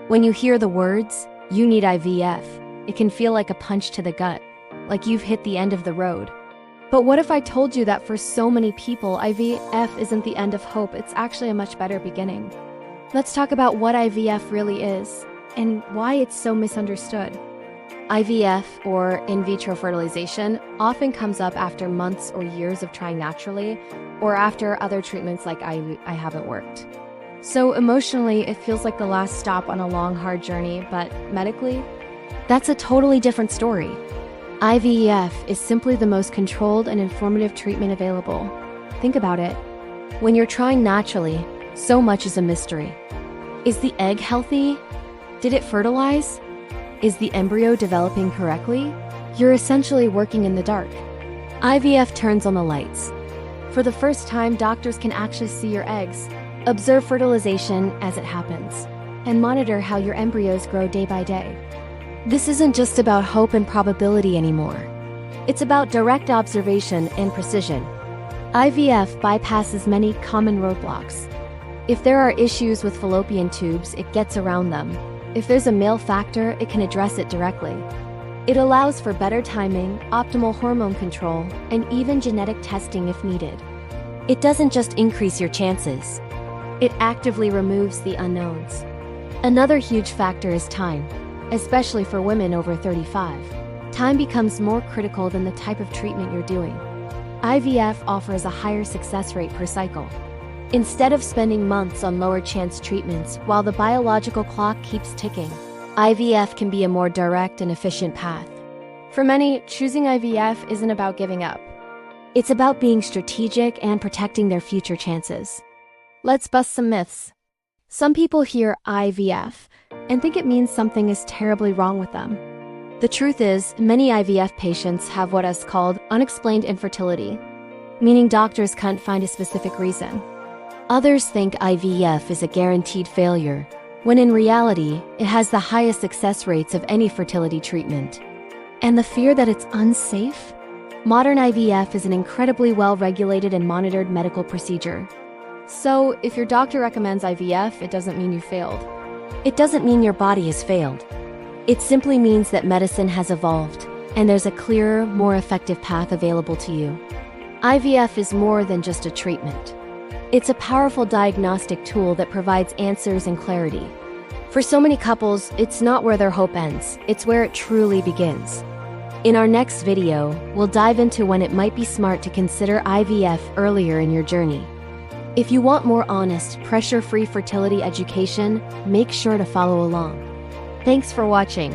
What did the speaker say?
When you hear the words, "You need IVF," it can feel like a punch to the gut, like you've hit the end of the road. But what if I told you that for so many people, IVF isn't the end of hope, it's actually a much better beginning? Let's talk about what IVF really is, and why it's so misunderstood. IVF, or in vitro fertilization, often comes up after months or years of trying naturally, or after other treatments like I haven't worked. So emotionally, it feels like the last stop on a long, hard journey, but medically, that's a totally different story. IVF is simply the most controlled and informative treatment available. Think about it. When you're trying naturally, so much is a mystery. Is the egg healthy? Did it fertilize? Is the embryo developing correctly? You're essentially working in the dark. IVF turns on the lights. For the first time, doctors can actually see your eggs, observe fertilization as it happens, and monitor how your embryos grow day by day. This isn't just about hope and probability anymore. It's about direct observation and precision. IVF bypasses many common roadblocks. If there are issues with fallopian tubes, it gets around them. If there's a male factor, it can address it directly. It allows for better timing, optimal hormone control, and even genetic testing if needed. It doesn't just increase your chances. It actively removes the unknowns. Another huge factor is time, especially for women over 35. Time becomes more critical than the type of treatment you're doing. IVF offers a higher success rate per cycle. Instead of spending months on lower chance treatments while the biological clock keeps ticking, IVF can be a more direct and efficient path. For many, choosing IVF isn't about giving up. It's about being strategic and protecting their future chances. Let's bust some myths. Some people hear IVF and think it means something is terribly wrong with them. The truth is, many IVF patients have what is called unexplained infertility, meaning doctors can't find a specific reason. Others think IVF is a guaranteed failure, when in reality, it has the highest success rates of any fertility treatment. And the fear that it's unsafe? Modern IVF is an incredibly well-regulated and monitored medical procedure. So, if your doctor recommends IVF, it doesn't mean you failed. It doesn't mean your body has failed. It simply means that medicine has evolved, and there's a clearer, more effective path available to you. IVF is more than just a treatment. It's a powerful diagnostic tool that provides answers and clarity. For so many couples, it's not where their hope ends, it's where it truly begins. In our next video, we'll dive into when it might be smart to consider IVF earlier in your journey. If you want more honest, pressure-free fertility education, make sure to follow along. Thanks for watching.